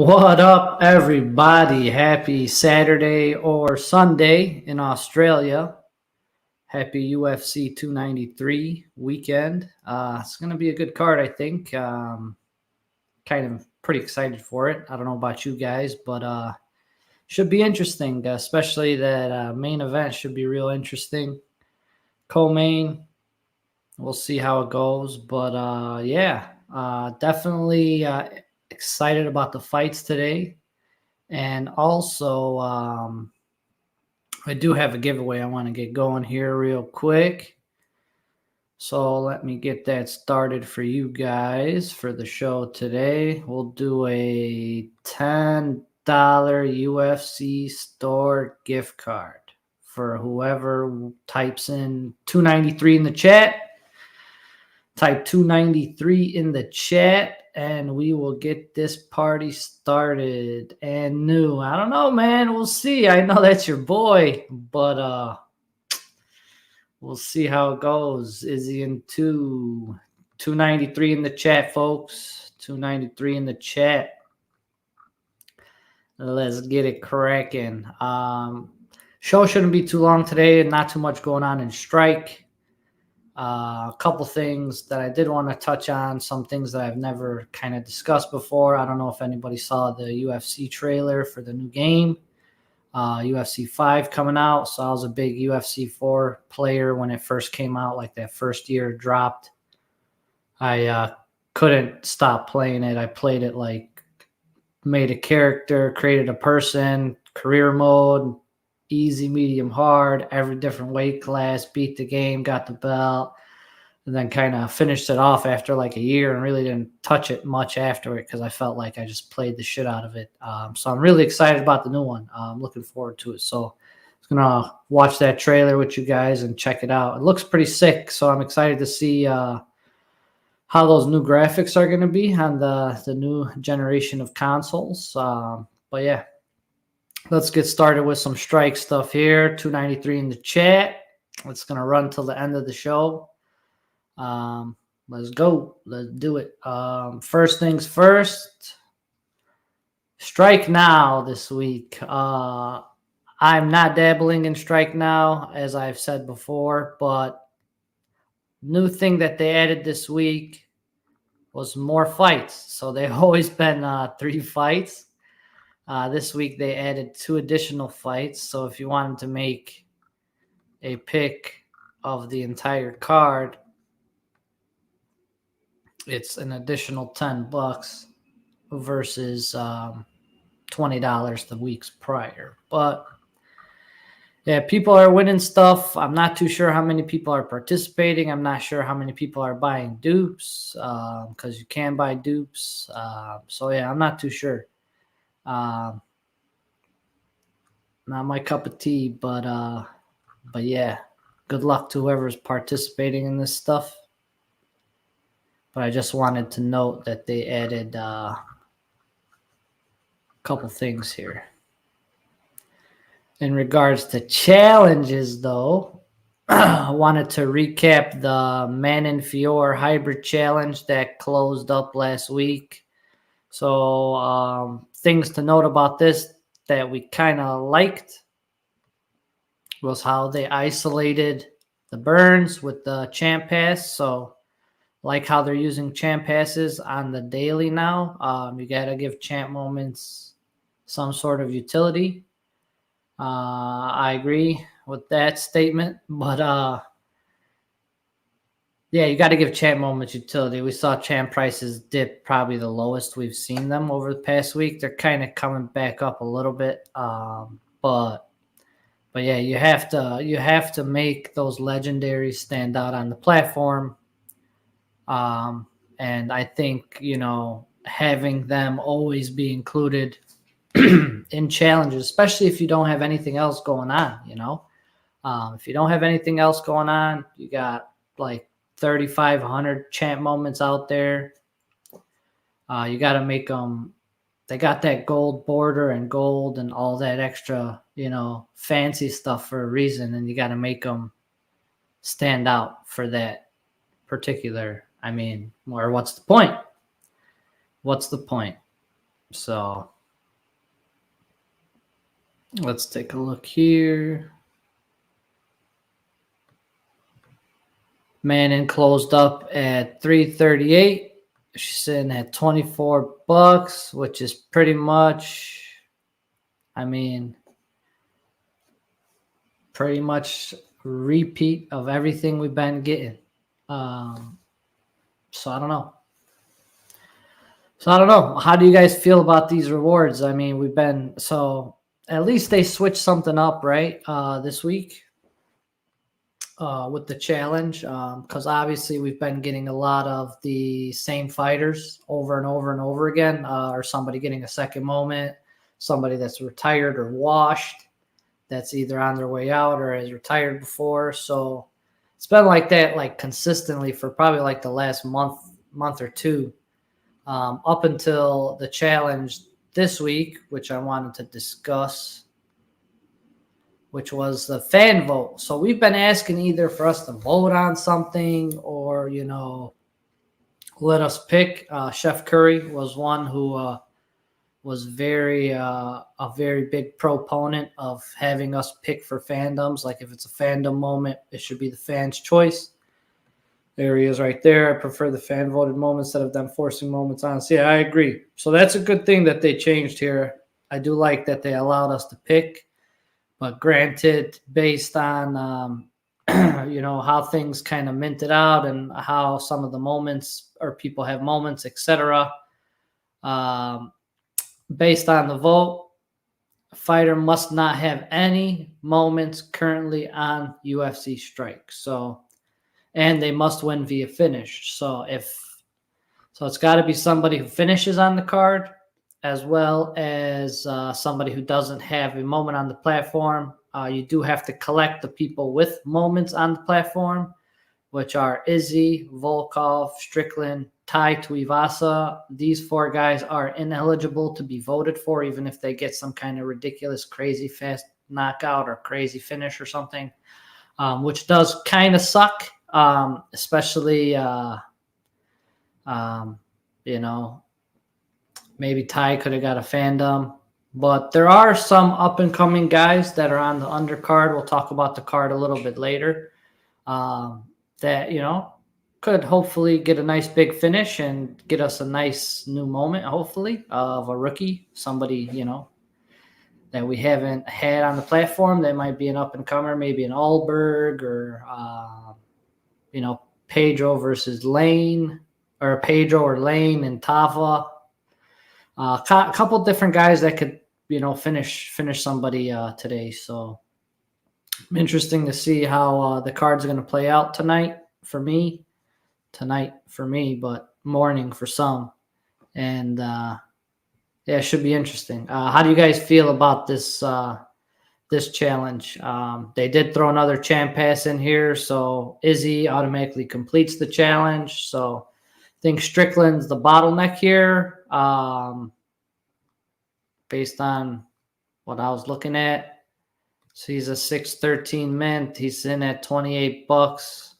What up, everybody? Happy Saturday or Sunday in Australia. Happy UFC 293 weekend. It's going to be a good card, I think. Kind of pretty excited for it. I don't know about you guys, but should be interesting, especially that main event should be real interesting. Co-main, we'll see how it goes. But definitely excited about the fights today. And also, I do have a giveaway I want to get going here real quick. So let me get that started for you guys for the show today. We'll do a $10 UFC store gift card for whoever types in 293 in the chat. Type 293 in the chat and we will get this party started and new. I don't know, man. We'll see. I know that's your boy, but we'll see how it goes. Izzy in 293 in the chat, folks. 293 in the chat. Let's get it cracking. Show shouldn't be too long today and not too much going on in Strike. A couple things that I did want to touch on, some things that I've never kind of discussed before. I don't know if anybody saw the UFC trailer for the new game, UFC 5 coming out. So I was a big UFC 4 player when it first came out, like that first year it dropped. I couldn't stop playing it. I played it like made a character, created a person, career mode, easy, medium, hard, every different weight class, beat the game, got the belt, and then kind of finished it off after like a year and really didn't touch it much after it because I felt like I just played the shit out of it. So I'm really excited about the new one. I'm looking forward to it. So I'm going to watch that trailer with you guys and check it out. It looks pretty sick, so I'm excited to see how those new graphics are going to be on the new generation of consoles. But yeah. Let's get started with some Strike stuff here. 293 in the chat. It's going to run till the end of the show. Let's go. Let's do it. First things first. Strike Now this week. I'm not dabbling in Strike Now, as I've said before, but new thing that they added this week was more fights. So they've always been 3 fights. This week they added 2 additional fights. So if you wanted to make a pick of the entire card, it's an additional $10 versus $20 the weeks prior. But yeah, people are winning stuff. I'm not too sure how many people are participating. I'm not sure how many people are buying dupes because you can buy dupes. So yeah, I'm not too sure. Not my cup of tea, but yeah, good luck to whoever's participating in this stuff. But I just wanted to note that they added a couple things here. In regards to challenges, though, I wanted to recap the Manon Fiorot hybrid challenge that closed up last week. So things to note about this that we kind of liked was how they isolated the burns with the champ pass. So like how they're using champ passes on the daily now. You got to give champ moments some sort of utility. I agree with that statement, but yeah, you got to give champ moments utility. We saw champ prices dip probably the lowest we've seen them over the past week. They're kind of coming back up a little bit, but yeah, you have to make those legendaries stand out on the platform. And I think, having them always be included in challenges, especially if you don't have anything else going on, if you don't have anything else going on, you got like 3,500 champ moments out there. You got to make them. They got that gold border and gold and all that extra, fancy stuff for a reason, and you got to make them stand out for that particular. Or what's the point? So Let's take a look here. Manon closed up at 338. She's sitting at $24, which is pretty much, I mean, pretty much repeat of everything we've been getting. So I don't know. How do you guys feel about these rewards? I mean, at least they switched something up, right? This week with the challenge, because obviously we've been getting a lot of the same fighters over and over and over again, or somebody getting a second moment, somebody that's retired or washed, that's either on their way out or has retired before. So it's been like that, like consistently for probably like the last month or two. Up until the challenge this week, which I wanted to discuss, which was the fan vote. So we've been asking either for us to vote on something or, let us pick. Chef Curry was one who was a very big proponent of having us pick for fandoms. Like if it's a fandom moment, it should be the fan's choice. There he is right there. I prefer the fan voted moments instead of them forcing moments on us. Yeah, I agree. So that's a good thing that they changed here. I do like that they allowed us to pick, but granted, based on how things kind of minted out and how some of the moments or people have moments, etc. Based on the vote, a fighter must not have any moments currently on UFC Strike. And they must win via finish. So it's got to be somebody who finishes on the card, as well as somebody who doesn't have a moment on the platform. You do have to collect the people with moments on the platform, which are Izzy, Volkov, Strickland, Tai Tuivasa. These four guys are ineligible to be voted for, even if they get some kind of ridiculous, crazy fast knockout or crazy finish or something, which does kind of suck. Especially, maybe Ty could have got a fandom, but there are some up and coming guys that are on the undercard. We'll talk about the card a little bit later. That could hopefully get a nice big finish and get us a nice new moment, hopefully, of a rookie, somebody that we haven't had on the platform. That might be an up and comer, maybe an Allberg or Pedro versus Lane, or Pedro or Lane and Tava. A couple different guys that could, finish somebody today. So interesting to see how the card's going to play out tonight for me, but morning for some. And it should be interesting. How do you guys feel about this challenge? They did throw another champ pass in here, so Izzy automatically completes the challenge. So I think Strickland's the bottleneck here, based on what I was looking at. So he's a 613 mint. He's in at $28.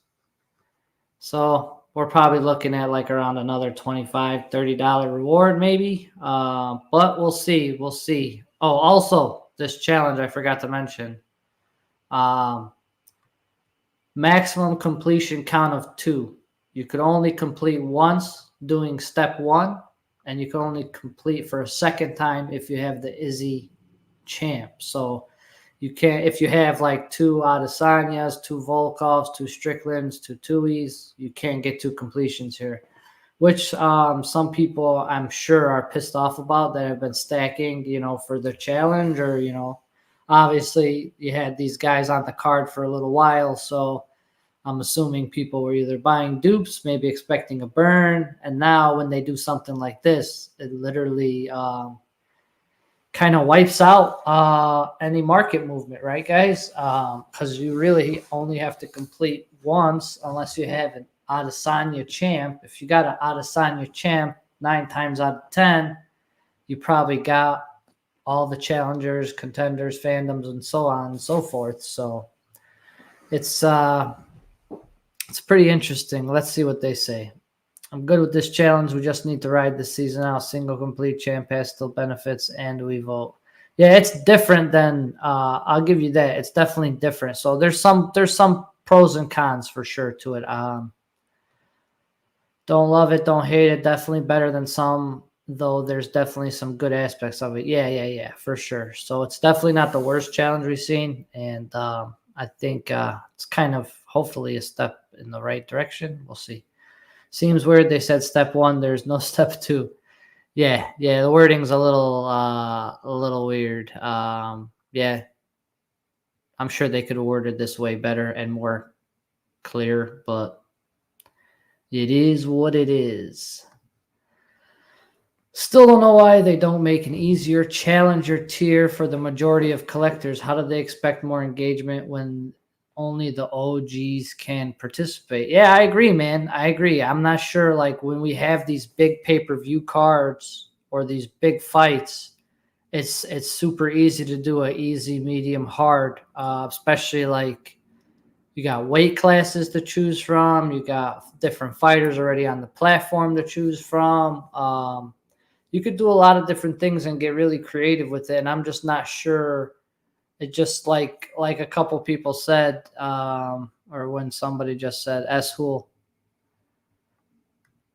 So we're probably looking at like around another $25, $30 reward maybe. But we'll see. Oh, also this challenge I forgot to mention. Maximum completion count of 2. You could only complete once doing step 1, and you can only complete for a second time if you have the Izzy champ. So you can't, if you have like 2 Adesanyas, 2 Volkovs, 2 Stricklands, 2 Tuis, you can't get 2 completions here, which some people I'm sure are pissed off about that have been stacking, for the challenge, or, obviously you had these guys on the card for a little while. So I'm assuming people were either buying dupes, maybe expecting a burn. And now when they do something like this, it literally kind of wipes out any market movement, right, guys? Because you really only have to complete once unless you have an Adesanya champ. If you got an Adesanya champ 9 times out of 10, you probably got all the challengers, contenders, fandoms, and so on and so forth. So it's pretty interesting. Let's see what they say. I'm good with this challenge. We just need to ride this season out. Single complete champ pass still benefits, and we vote. Yeah, it's different than I'll give you that. It's definitely different. So there's some pros and cons for sure to it. Don't love it, don't hate it. Definitely better than some, though there's definitely some good aspects of it. Yeah, for sure. So it's definitely not the worst challenge we've seen. And I think it's kind of hopefully a step in the right direction. We'll see. Seems weird they said step 1, there's no step 2. Yeah, the wording's a little weird. Yeah, I'm sure they could have worded this way better and more clear, but it is what it is. Still don't know why they don't make an easier challenger tier for the majority of collectors. How do they expect more engagement when only the OGs can participate? Yeah, I agree, man. I agree. I'm not sure, like, when we have these big pay-per-view cards or these big fights, it's super easy to do a easy, medium, hard, especially like you got weight classes to choose from. You got different fighters already on the platform to choose from. You could do a lot of different things and get really creative with it. And I'm just not sure. It just like a couple people said, or when somebody just said, S-Hool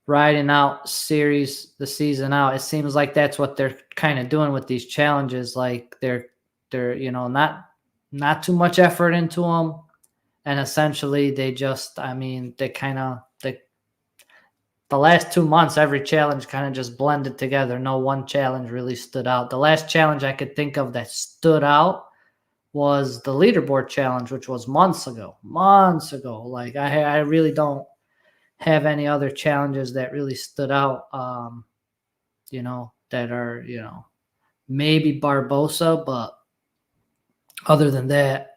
riding out the season out. It seems like that's what they're kind of doing with these challenges. Like they're not too much effort into them. And essentially they just, I mean, the last 2 months, every challenge kind of just blended together. No one challenge really stood out. The last challenge I could think of that stood out was the leaderboard challenge, which was months ago. Like I really don't have any other challenges that really stood out, that are, maybe Barbosa, but other than that,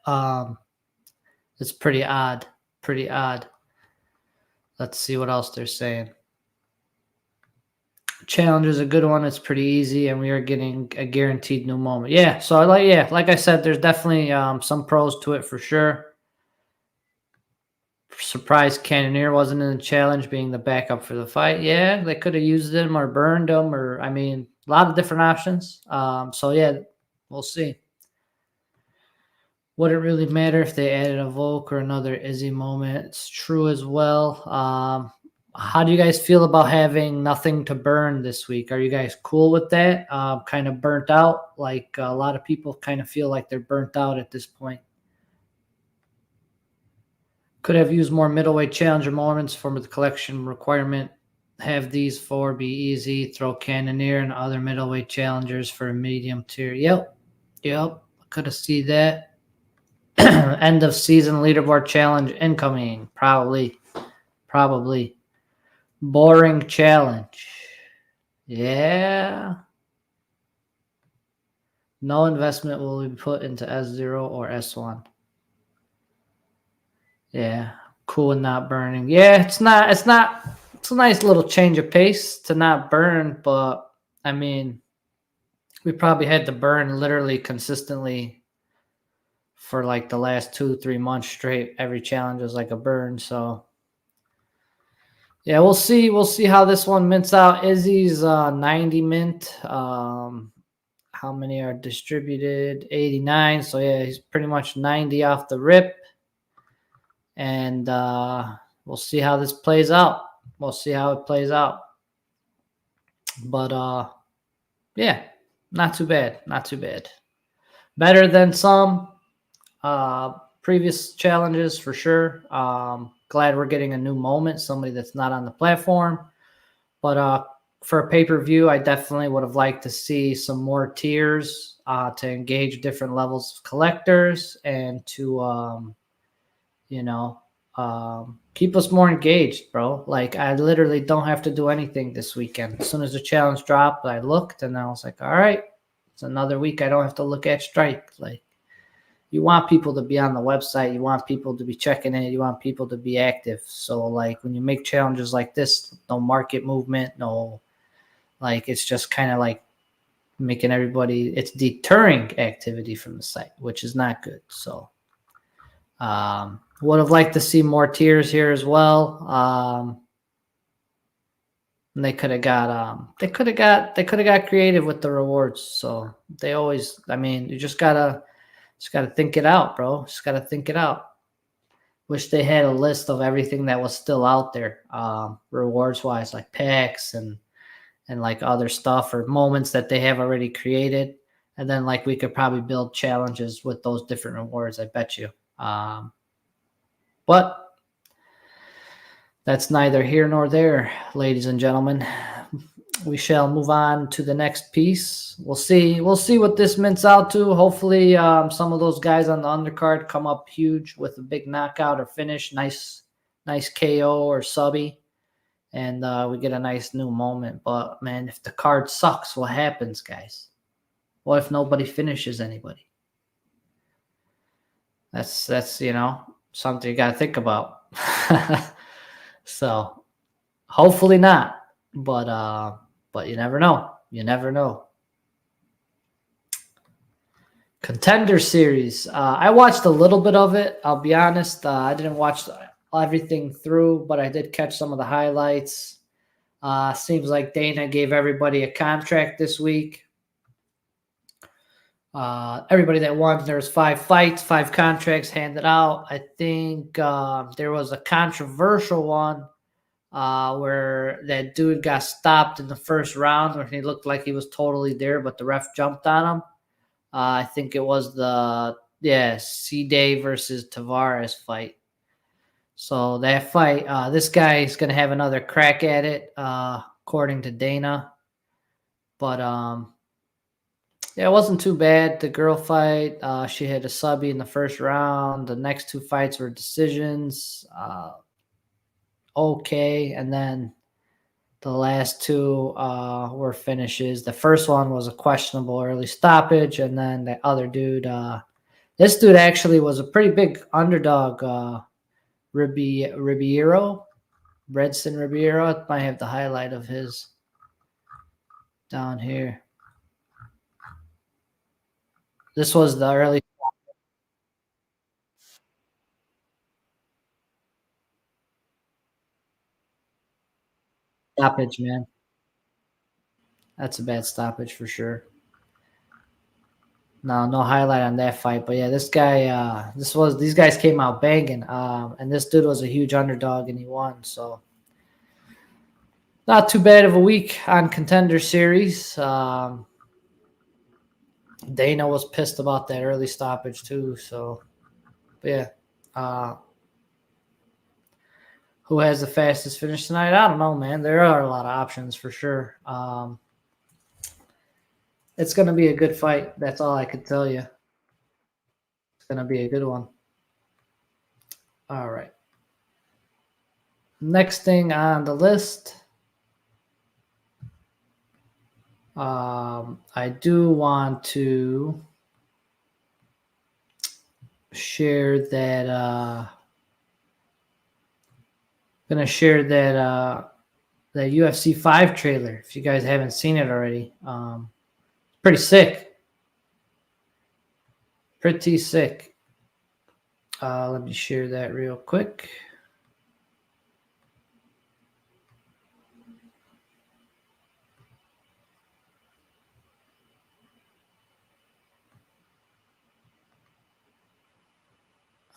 it's pretty odd. Let's see what else they're saying. Challenge is a good one. It's pretty easy, and we are getting a guaranteed new moment. Yeah, so like I said, there's definitely some pros to it for sure. Surprised Cannoneer wasn't in the challenge, being the backup for the fight. Yeah, they could have used him or burned him, or I mean, a lot of different options. So yeah, we'll see. Would it really matter if they added a Volk or another Izzy moment? It's true as well. How do you guys feel about having nothing to burn this week? Are you guys cool with that? Kind of burnt out? Like a lot of people kind of feel like they're burnt out at this point. Could have used more middleweight challenger moments for the collection requirement. Have these 4 be easy. Throw Cannoneer and other middleweight challengers for a medium tier. Yep. Could have seen that. End of season leaderboard challenge incoming. Probably. Boring challenge. Yeah. No investment will be put into S0 or S1. Yeah. Cool and not burning. Yeah, it's a nice little change of pace to not burn, but I mean, we probably had to burn literally consistently for like the last 2-3 months straight. Every challenge was like a burn. So yeah, we'll see. We'll see how this one mints out. Izzy's 90 mint. How many are distributed? 89. So yeah, he's pretty much 90 off the rip. And we'll see how this plays out. We'll see how it plays out. But yeah, not too bad. Better than some previous challenges for sure. Glad we're getting a new moment, somebody that's not on the platform. But for a pay-per-view, I definitely would have liked to see some more tiers to engage different levels of collectors and to, keep us more engaged, bro. Like, I literally don't have to do anything this weekend. As soon as the challenge dropped, I looked and I was like, all right, it's another week I don't have to look at Strike. Like, you want people to be on the website. You want people to be checking in. You want people to be active. So, like, when you make challenges like this, no market movement, no, like, it's just kind of like making everybody, it's deterring activity from the site, which is not good. So, would have liked to see more tiers here as well. And they could have got creative with the rewards. So they always, I mean, you just gotta think it out, bro. Just gotta think it out. Wish they had a list of everything that was still out there, rewards wise, like packs and like other stuff or moments that they have already created. And then like we could probably build challenges with those different rewards, I bet you. But that's neither here nor there, ladies and gentlemen. We shall move on to the next piece. We'll see what this mints out to. Hopefully, some of those guys on the undercard come up huge with a big knockout or finish, nice KO or subby, and we get a nice new moment. But man, if the card sucks, what happens, guys? What if nobody finishes anybody? That's something you got to think about. So hopefully not, but you never know. You never know. Contender Series. I watched a little bit of it. I'll be honest. I didn't watch everything through, but I did catch some of the highlights. Seems like Dana gave everybody a contract this week. Everybody that won, there was 5 fights, 5 contracts handed out. I think there was a controversial one where that dude got stopped in the first round when he looked like he was totally there, but the ref jumped on him. I think it was the C-Day versus Tavares fight. So that fight, this guy is going to have another crack at it, according to Dana. But yeah, it wasn't too bad. The girl fight, she had a subby in the first round. The next 2 fights were decisions. Okay, and then the last 2 were finishes. The first one was a questionable early stoppage, and then the other dude, this dude actually was a pretty big underdog, Ribeiro, Bredson Ribeiro. I might have the highlight of his down here. This was the early stoppage, man. That's a bad stoppage for sure. No highlight on that fight, but yeah, this guy, these guys came out banging, and this dude was a huge underdog and he won. So not too bad of a week on Contender Series. Dana was pissed about that early stoppage too. So, but yeah, who has the fastest finish tonight? I don't know, man. There are a lot of options for sure. It's going to be a good fight. That's all I can tell you. It's going to be a good one. All right. Next thing on the list, I do want to share that. Gonna share that the UFC 5 trailer. If you guys haven't seen it already, pretty sick. Pretty sick. Let me share that real quick.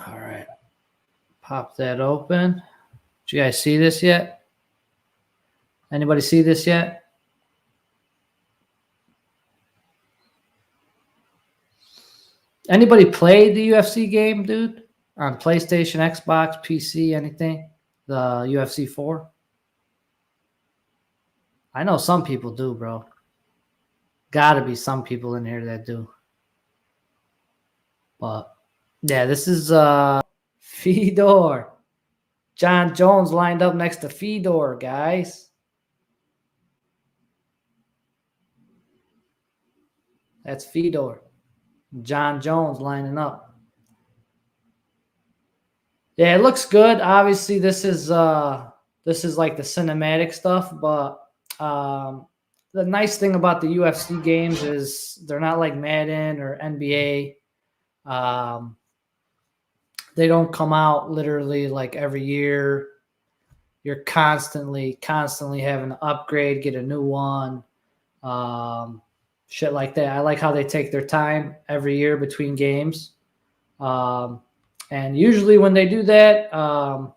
All right. Pop that open. Did you guys see this yet? Anybody see this yet? Anybody play the UFC game, dude? On PlayStation, Xbox, PC, anything? The UFC 4? I know some people do, bro. Gotta be some people in here that do. But yeah, this is Fedor. John Jones lined up next to Fedor, guys. That's Fedor. John Jones lining up. Yeah, it looks good. Obviously, this is like the cinematic stuff, but the nice thing about the UFC games is they're not like Madden or NBA. They don't come out literally like every year. you're constantly having to upgrade, get a new one, shit like that. I like how they take their time every year between games. And usually when they do that,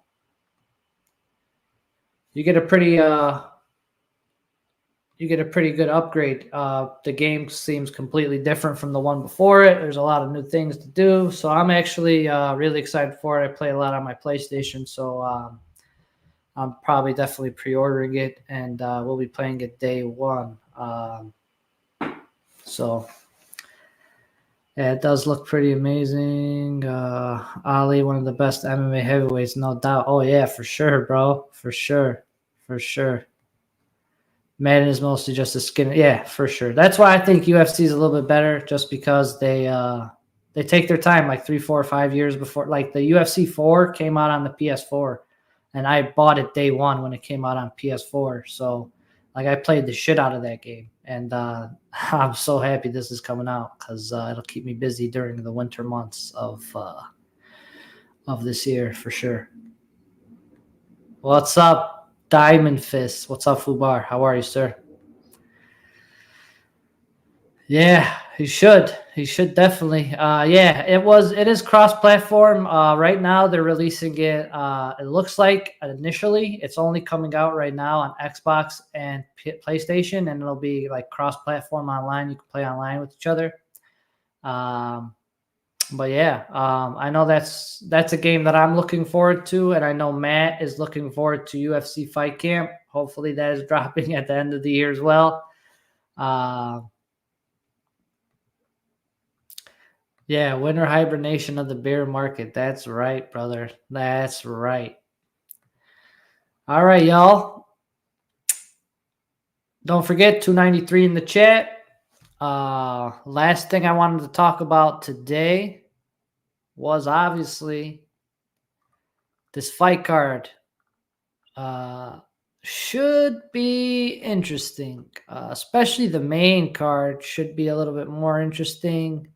you get a pretty good upgrade. The game seems completely different from the one before it. There's a lot of new things to do. So I'm actually really excited for it. I play a lot on my PlayStation, so I'm probably definitely pre-ordering it, and we'll be playing it day one. So yeah, it does look pretty amazing. Ali, one of the best MMA heavyweights, no doubt. Oh yeah, for sure, bro. For sure. Manon is mostly just a skin. Yeah, for sure. That's why I think UFC is a little bit better, just because they take their time, like 3, 4, 5 years before. Like the UFC 4 came out on the PS4, and I bought it day one when it came out on PS4. So like I played the shit out of that game, and I'm so happy this is coming out, because it'll keep me busy during the winter months of this year for sure. What's up, Diamond Fist? What's up, Fubar? How are you, sir? Yeah, he should. He should definitely. Yeah, it is cross-platform. Right now they're releasing it. It looks like initially it's only coming out right now on Xbox and PlayStation, and it'll be like cross-platform online. You can play online with each other. But yeah, I know that's a game that I'm looking forward to, and I know Matt is looking forward to UFC Fight Camp. Hopefully that is dropping at the end of the year as well. Yeah, winter hibernation of the bear market. That's right, brother. That's right. All right, y'all. Don't forget, 293 in the chat. Last thing I wanted to talk about today was obviously this fight card. Should be interesting. Especially the main card should be a little bit more interesting.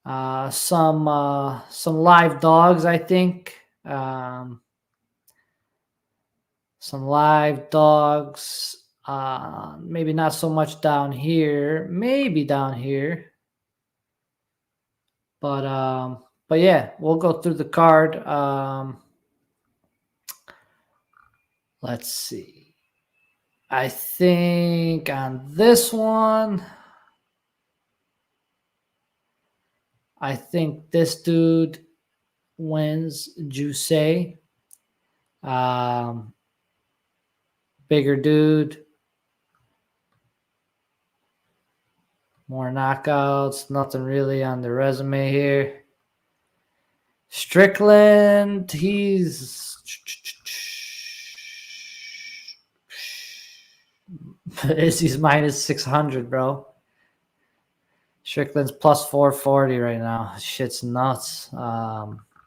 Some live dogs, I think. Some live dogs. Maybe not so much down here. Maybe down here. But yeah, we'll go through the card. Let's see. I think on this one, I think this dude wins. Juice. Bigger dude. More knockouts. Nothing really on the resume here. Strickland, he's Izzy's minus 600, bro. Strickland's plus 440 right now. Shit's nuts.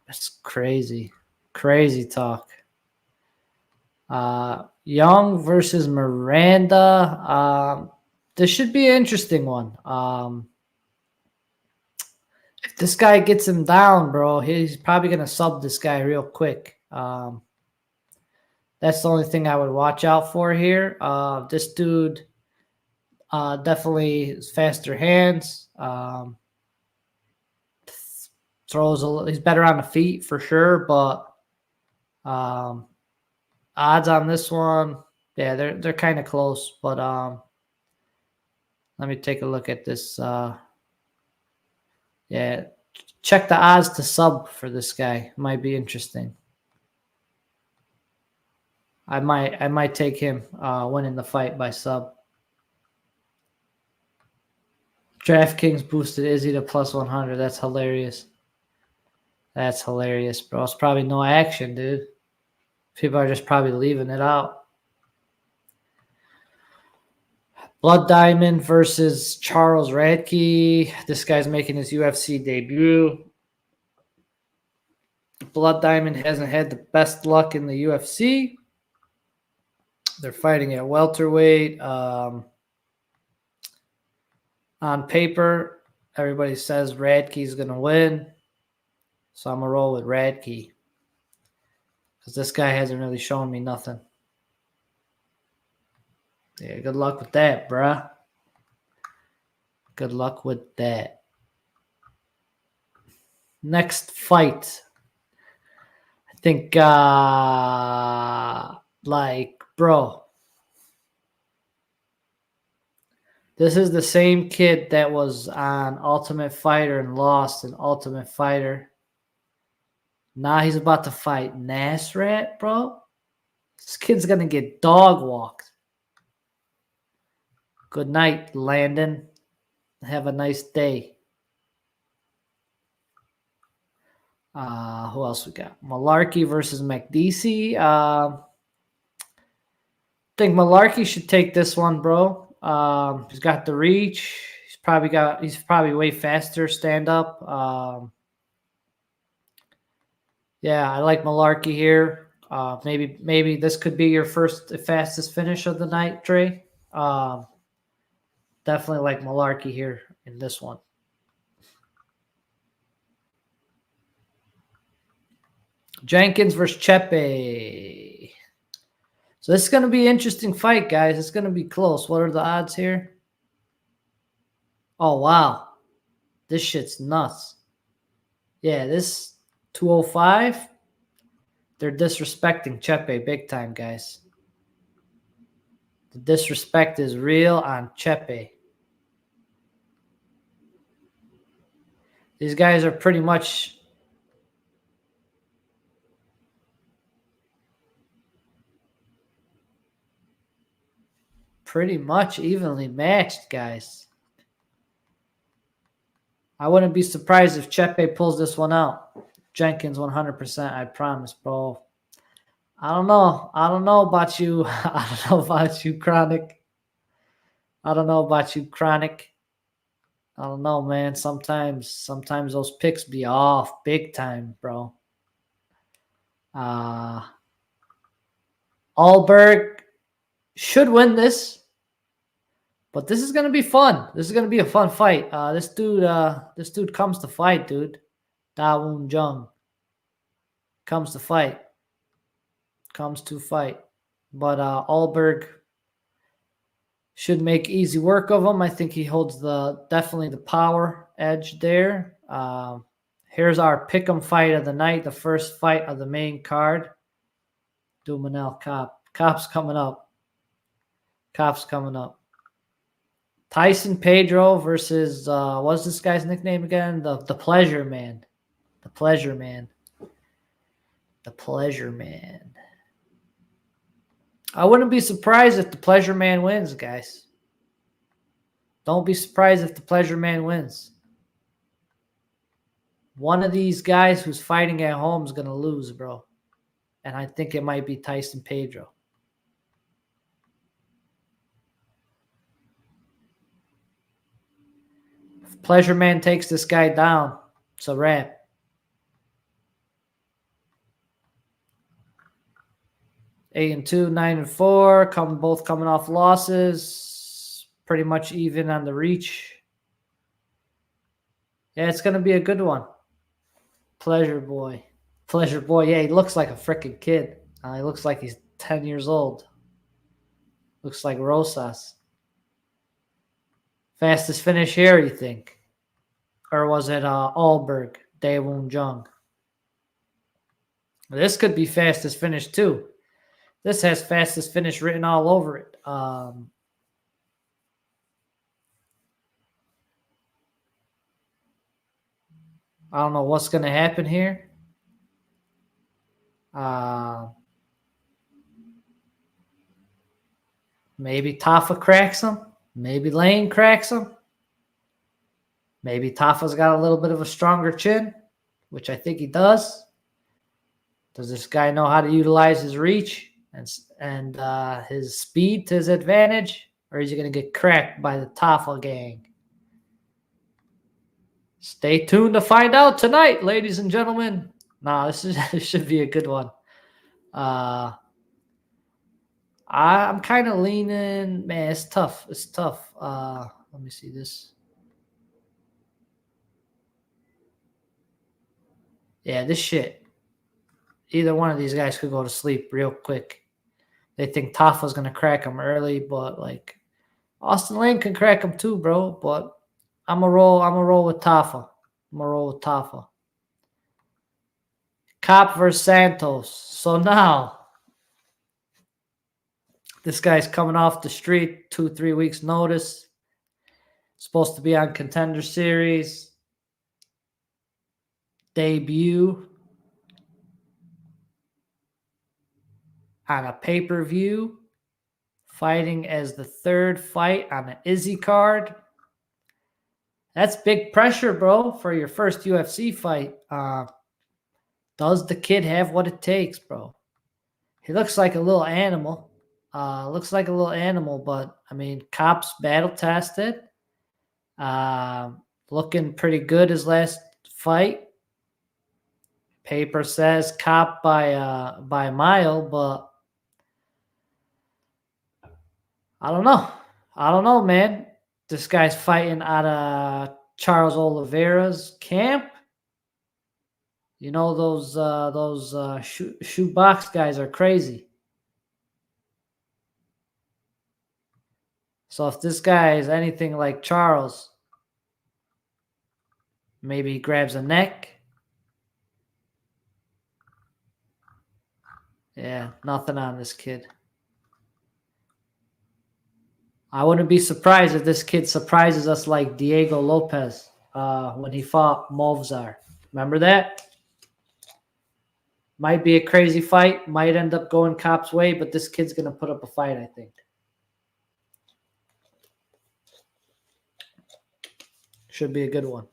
It's crazy. Crazy talk. Young versus Miranda. This should be an interesting one. If this guy gets him down, bro, he's probably going to sub this guy real quick. That's the only thing I would watch out for here. This dude definitely has faster hands. He's better on the feet for sure, but odds on this one, yeah, they're kind of close. But let me take a look at this. Yeah, check the odds to sub for this guy. Might be interesting. I might take him winning the fight by sub. DraftKings boosted Izzy to plus 100. That's hilarious. That's hilarious, bro. It's probably no action, dude. People are just probably leaving it out. Blood Diamond versus Charles Radke. This guy's making his UFC debut. Blood Diamond hasn't had the best luck in the UFC. They're fighting at welterweight. On paper, everybody says Radke's going to win. So I'm going to roll with Radke. Because this guy hasn't really shown me nothing. Yeah, good luck with that, bruh. Good luck with that. Next fight. I think, bro. This is the same kid that was on Ultimate Fighter and lost in Ultimate Fighter. Now he's about to fight Nasrat, bro. This kid's going to get dog walked. Good night, Landon. Have a nice day. Who else we got? Malarkey versus McDeesey. I think Malarkey should take this one, bro. He's got the reach. He's probably way faster stand up. Yeah, I like Malarkey here. Maybe this could be your fastest finish of the night, Trey. Definitely like Malarkey here in this one. Jenkins versus Chepe. So this is going to be an interesting fight, guys. It's going to be close. What are the odds here? Oh, wow. This shit's nuts. Yeah, this 205. They're disrespecting Chepe big time, guys. The disrespect is real on Chepe. These guys are pretty much evenly matched, guys. I wouldn't be surprised if Chepe pulls this one out. Jenkins 100%, I promise, bro. I don't know. I don't know about you. I don't know about you, Chronic. I don't know about you, Chronic. I don't know, man. Sometimes those picks be off big time, bro. Alberg should win this, but this is gonna be fun. This is gonna be a fun fight. This dude comes to fight, dude. Da Woon Jung comes to fight. But Alberg should make easy work of him. I think he holds definitely the power edge there. Here's our pick'em fight of the night, the first fight of the main card. Dumanel Cop. Cop's coming up. Tyson Pedro versus what's this guy's nickname again? The Pleasure Man. The Pleasure Man. I wouldn't be surprised if the Pleasure Man wins, guys. Don't be surprised if the Pleasure Man wins. One of these guys who's fighting at home is going to lose, bro. And I think it might be Tyson Pedro. If Pleasure Man takes this guy down, it's a wrap. Eight and 2, 9 and 4, both coming off losses. Pretty much even on the reach. Yeah, it's going to be a good one. Pleasure Boy. Yeah, he looks like a freaking kid. He looks like he's 10 years old. Looks like Rosas. Fastest finish here, you think? Or was it Alberg, Daewoo Jung? This could be fastest finish too. This has fastest finish written all over it. I don't know what's going to happen here. Maybe Tafa cracks him. Maybe Lane cracks him. Maybe Tafa's got a little bit of a stronger chin, which I think he does. Does this guy know how to utilize his reach and his speed to his advantage? Or is he going to get cracked by the Tafa gang? Stay tuned to find out tonight, ladies and gentlemen. This should be a good one. I'm kind of leaning. Man, it's tough. Let me see this. Yeah, this shit. either one of these guys could go to sleep real quick. They think Tafa's going to crack him early, but like Austin Lane can crack him too, bro. But I'm a roll with Tafa. I'm a roll with Tafa. Cop versus Santos. So now this guy's coming off the street, 2-3 weeks notice. Supposed to be on Contender Series. Debut on a pay-per-view. Fighting as the third fight on an Izzy card. That's big pressure, bro, for your first UFC fight. Does the kid have what it takes, bro? He looks like a little animal. But, I mean, Cop's battle-tested. Looking pretty good his last fight. Paper says Cop by a mile, but I don't know, man. This guy's fighting out of Charles Oliveira's camp. You know, those shoebox guys are crazy. So if this guy is anything like Charles, maybe he grabs a neck. Yeah, nothing on this kid. I wouldn't be surprised if this kid surprises us like Diego Lopez when he fought Movzar. Remember that? Might be a crazy fight. Might end up going Cop's way, but this kid's going to put up a fight, I think. Should be a good one.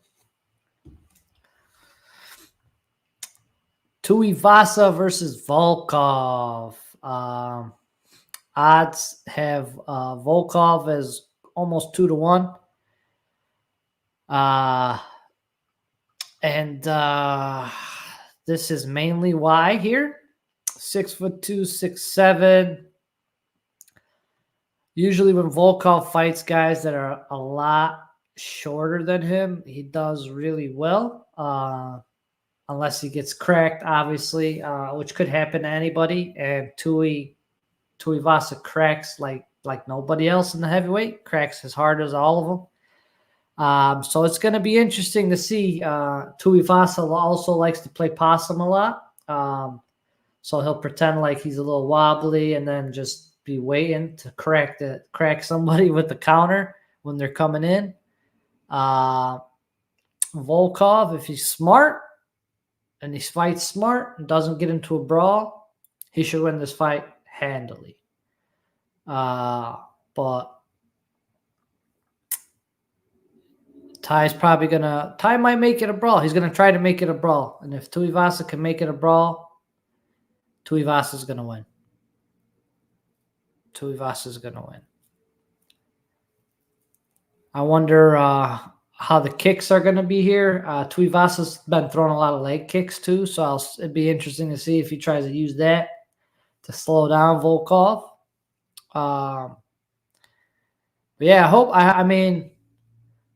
Tuivasa versus Volkov. Odds have Volkov as almost 2-1. This is mainly why here. 6'2", 6'7". Usually when Volkov fights guys that are a lot shorter than him, he does really well. Unless he gets cracked, obviously, which could happen to anybody. And Tuivasa cracks like nobody else in the heavyweight, cracks as hard as all of them. So it's going to be interesting to see. Tuivasa also likes to play possum a lot. So he'll pretend like he's a little wobbly and then just be waiting to crack somebody with the counter when they're coming in. Volkov, if he's smart and he fights smart and doesn't get into a brawl, he should win this fight handily. But Ty might make it a brawl. He's gonna try to make it a brawl. And if Tuivasa can make it a brawl, Tuivasa's gonna win. I wonder how the kicks are gonna be here. Tuivasa's been throwing a lot of leg kicks too, so it'd be interesting to see if he tries to use that to slow down Volkov. But yeah, I mean,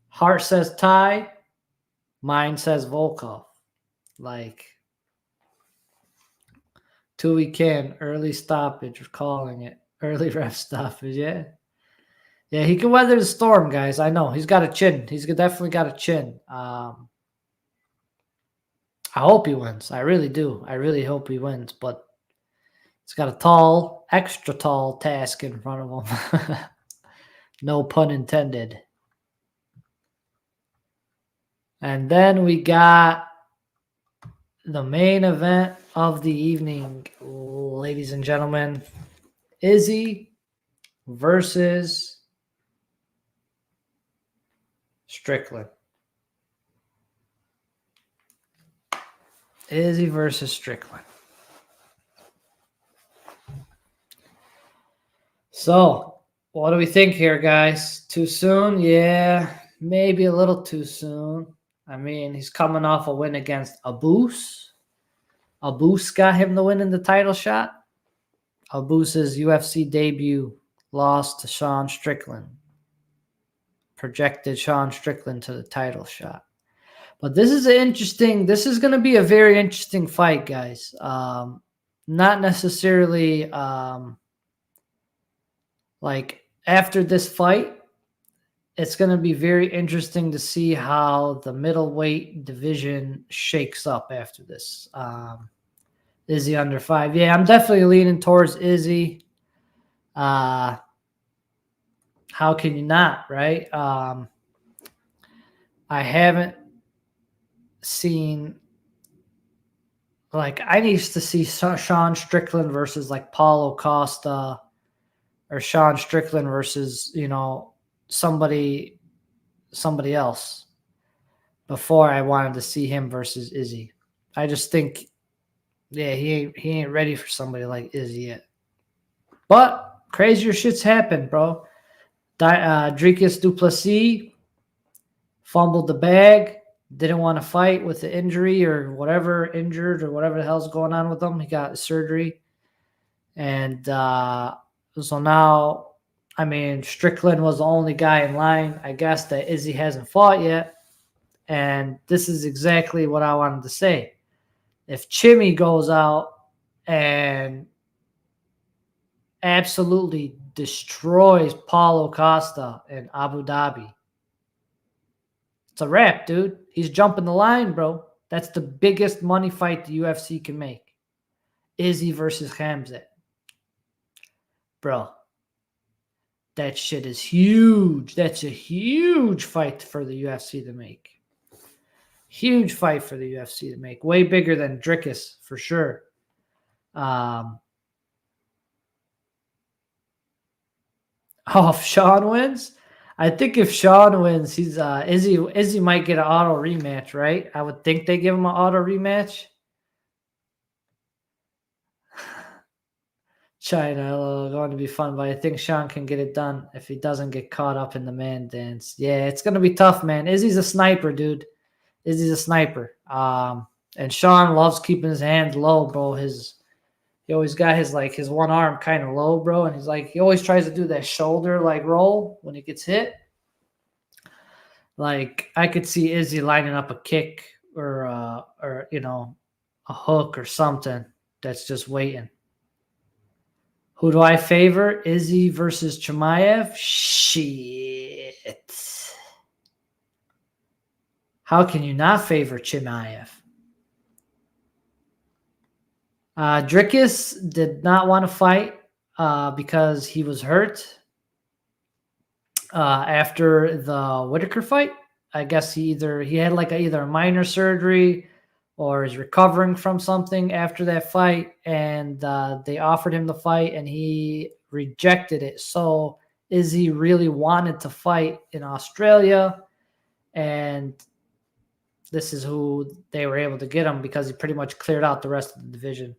heart says Ty, mind says Volkov. Like, Tui can, early stoppage, we're calling it. Early ref stoppage, yeah. Yeah, he can weather the storm, guys. I know. He's got a chin. He's definitely got a chin. I hope he wins. I really do. I really hope he wins, but he's got a extra tall task in front of him. No pun intended. And then we got the main event of the evening, ladies and gentlemen. Izzy versus Strickland. Izzy versus Strickland. So, what do we think here, guys? Too soon? Yeah, maybe a little too soon. I mean, he's coming off a win against Abus. Abus got him the win in the title shot. Abus's UFC debut lost to Sean Strickland. Projected Sean Strickland to the title shot. But this is this is going to be a very interesting fight, guys. Not necessarily like after this fight, it's going to be very interesting to see how the middleweight division shakes up after this. Izzy under 5. Yeah, I'm definitely leaning towards Izzy. How can you not, right? I haven't seen, like, I need to see Sean Strickland versus like Paulo Costa, or Sean Strickland versus, somebody else before I wanted to see him versus Izzy. I just think, yeah, he ain't ready for somebody like Izzy yet. But crazier shit's happened, bro. Dricus du Plessis fumbled the bag, didn't want to fight with the injury or whatever, injured or whatever the hell's going on with him. He got surgery. And so now, I mean, Strickland was the only guy in line, I guess, that Izzy hasn't fought yet. And this is exactly what I wanted to say. If Chimmy goes out and absolutely destroys Paulo Costa in Abu Dhabi, it's a wrap, dude. He's jumping the line, bro. That's the biggest money fight the UFC can make. Izzy versus Khamzat. Bro, that shit is huge. That's a huge fight for the UFC to make. Huge fight for the UFC to make. Way bigger than Dricus, for sure. If Sean wins, I think if Sean wins, he's Izzy might get an auto rematch, right? I would think they give him an auto rematch. China going to be fun, but I think Sean can get it done if he doesn't get caught up in the man dance. Yeah, it's gonna be tough, man. Izzy's a sniper, dude. Izzy's a sniper. And Sean loves keeping his hands low, bro. He always got his one arm kind of low, bro, and he always tries to do that shoulder roll when he gets hit. Like, I could see Izzy lining up a kick or a hook or something that's just waiting. Who do I favor? Izzy versus Chimaev? Shit. How can you not favor Chimaev? Dricus did not want to fight because he was hurt after the Whitaker fight. I guess he had either a minor surgery or is recovering from something after that fight, and they offered him the fight and he rejected it. So Izzy really wanted to fight in Australia, and this is who they were able to get him because he pretty much cleared out the rest of the division.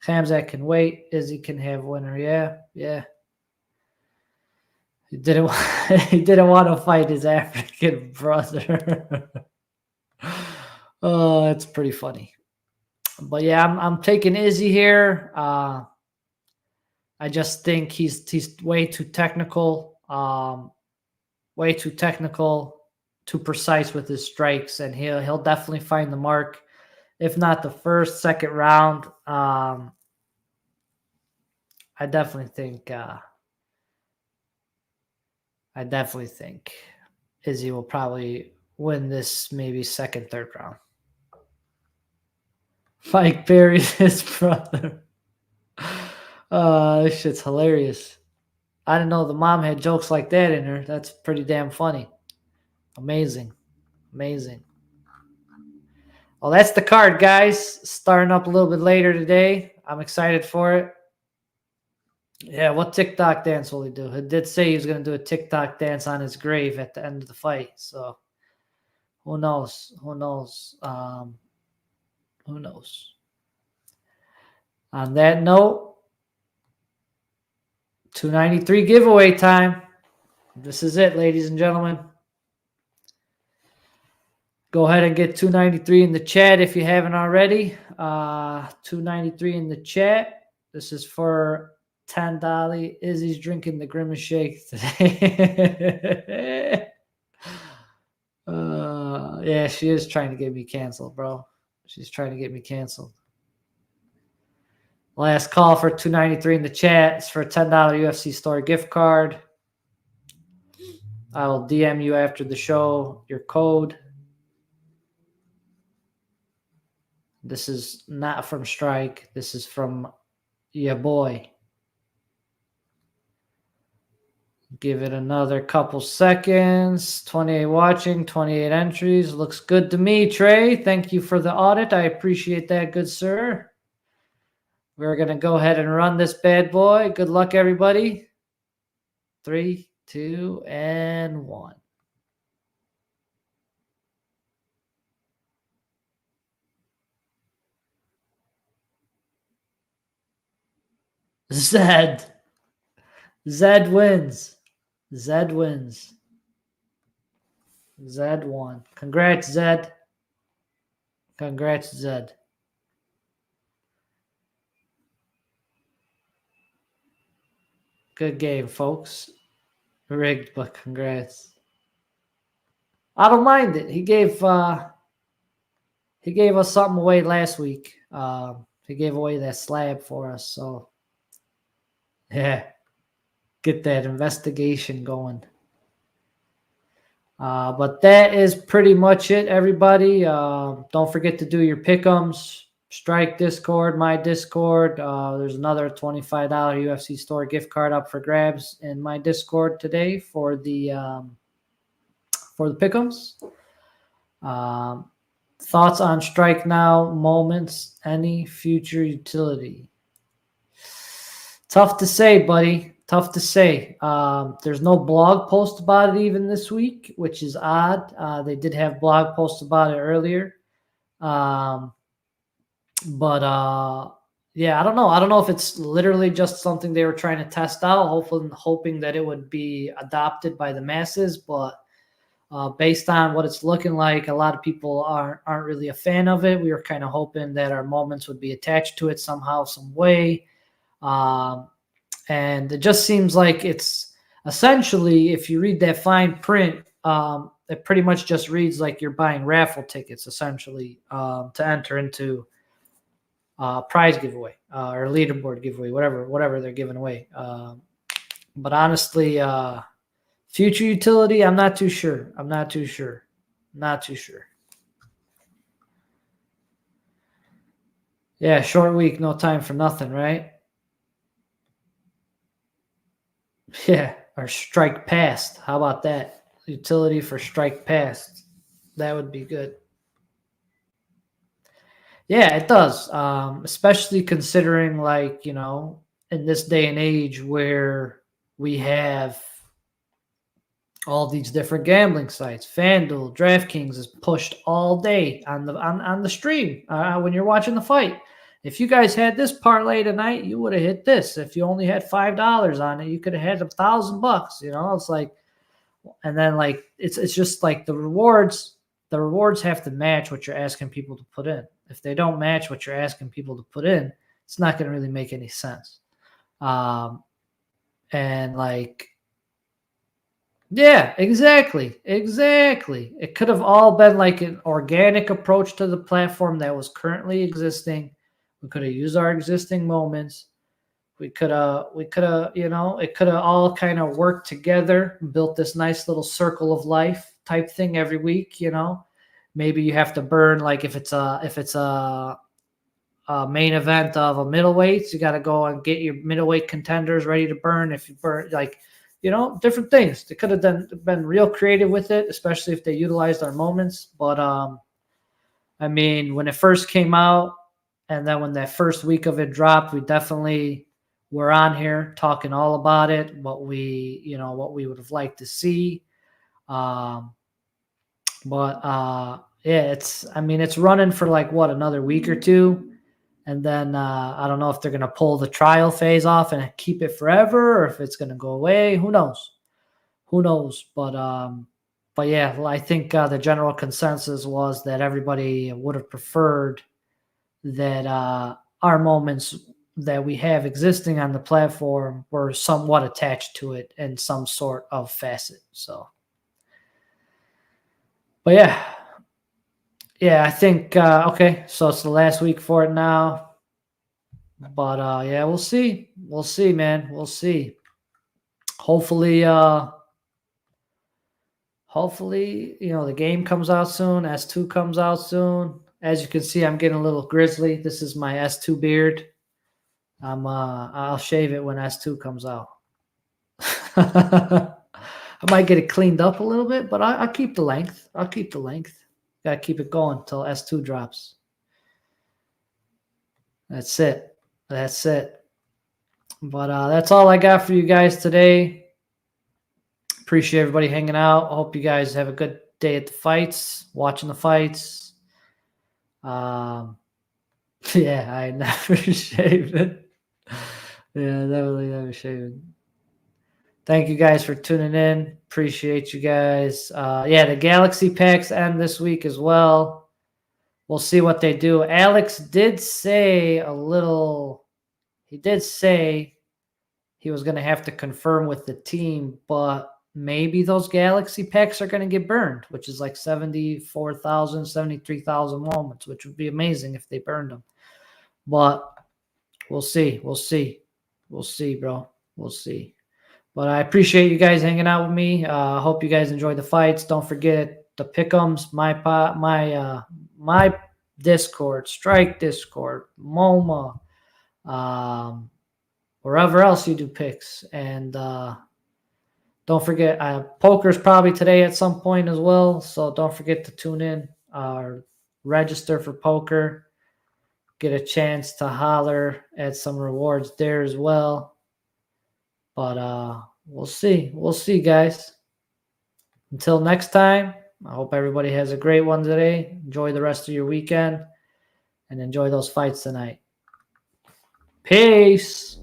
Khamzat can wait. Izzy can have winner. Yeah. He didn't want to fight his African brother. Oh, it's pretty funny. But yeah, I'm taking Izzy here. I just think he's way too technical. Too precise with his strikes, and he'll definitely find the mark. If not the first, second round, I definitely think Izzy will probably win this, maybe second, third round. Mike Perry's his brother. This shit's hilarious. I didn't know the mom had jokes like that in her. That's pretty damn funny. Amazing. Well, that's the card, guys. Starting up a little bit later today. I'm excited for it. Yeah, what TikTok dance will he do? He did say he was going to do a TikTok dance on his grave at the end of the fight. So who knows? Who knows? On that note, 293 giveaway time. This is it, ladies and gentlemen. Go ahead and get 293 in the chat if you haven't already. 293 in the chat. This is for $10. Izzy's drinking the Grimace Shake today. Yeah, Yeah, she is trying to get me canceled, bro. She's trying to get me canceled. Last call for $2.93 in the chat. It's for a $10 UFC store gift card. I will DM you after the show your code. This is not from Strike. This is from your boy. Give it another couple seconds. 28 watching, 28 entries. Looks good to me, Trey. Thank you for the audit. I appreciate that, good sir. We're going to go ahead and run this bad boy. Good luck, everybody. 3, 2, and 1. Zed. Zed wins. Zed wins. Zed won. Congrats, Zed. Congrats, Zed. Good game, folks. Rigged, but congrats. I don't mind it. He gave us something away last week. He gave away that slab for us, so yeah, get that investigation going. But that is pretty much it, everybody. Don't forget to do your pick'ems. Strike Discord, my Discord. There's another $25 UFC store gift card up for grabs in my Discord today for the pick'ems. Thoughts on Strike Now moments? Any future utility? Tough to say, buddy. Tough to say. There's no blog post about it even this week, which is odd. They did have blog posts about it earlier. But yeah, I don't know. I don't know if it's literally just something they were trying to test out, hoping that it would be adopted by the masses. But based on what it's looking like, a lot of people aren't really a fan of it. We were kind of hoping that our moments would be attached to it somehow, some way. And it just seems like it's essentially, if you read that fine print, it pretty much just reads like you're buying raffle tickets, essentially, to enter into prize giveaway or leaderboard giveaway, whatever they're giving away. But honestly, future utility, I'm not too sure. Not too sure. Yeah, short week, no time for nothing, right? Yeah, or strike past. How about that? Utility for strike past. That would be good. Yeah, it does. Especially considering, like, in this day and age where we have all these different gambling sites. FanDuel, DraftKings is pushed all day on the stream when you're watching the fight. If you guys had this parlay tonight, you would have hit this. If you only had $5 on it, you could have had $1,000. It's like, and then like it's just like the rewards have to match what you're asking people to put in. If they don't match what you're asking people to put in, it's not going to really make any sense. And like, yeah, exactly. It could have all been like an organic approach to the platform that was currently existing. We could have used our existing moments. It could have, it could have all kind of worked together, built this nice little circle of life type thing every week. Maybe you have to burn, like if it's a main event of a middleweight, you got to go and get your middleweight contenders ready to burn. If you burn, like, different things. They could have been real creative with it, especially if they utilized our moments. But I mean, when it first came out, and then when that first week of it dropped, we definitely were on here talking all about it, what we would have liked to see. But yeah, it's running for like what, another week or two. And then I don't know if they're going to pull the trial phase off and keep it forever, or if it's going to go away. Who knows? But yeah, I think the general consensus was that everybody would have preferred that our moments that we have existing on the platform were somewhat attached to it in some sort of facet. So, but yeah, Yeah, I think okay, so it's the last week for it now. But yeah, we'll see. We'll see, man. We'll see. Hopefully, the game comes out soon. S2 comes out soon. As you can see, I'm getting a little grizzly. This is my S2 beard. I'll shave it when S2 comes out. I might get it cleaned up a little bit, but I'll keep the length. I'll keep the length. Gotta keep it going until S2 drops. That's it. That's it. But that's all I got for you guys today. Appreciate everybody hanging out. I hope you guys have a good day at the fights, watching the fights. Yeah, I never shaved. Yeah, definitely never shaved. Thank you guys for tuning in. Appreciate you guys. Yeah, the Galaxy packs end this week as well. We'll see what they do. Alex did say he did say he was going to have to confirm with the team, but maybe those Galaxy packs are going to get burned, which is like 74,000, 73,000 moments, which would be amazing if they burned them. But we'll see. We'll see. We'll see, bro. We'll see. But I appreciate you guys hanging out with me. I hope you guys enjoyed the fights. Don't forget the pick'ems, my Discord, Strike Discord, MoMA, wherever else you do picks. And don't forget, poker's probably today at some point as well. So don't forget to tune in, register for poker, get a chance to holler at some rewards there as well. But we'll see. We'll see, guys. Until next time, I hope everybody has a great one today. Enjoy the rest of your weekend and enjoy those fights tonight. Peace.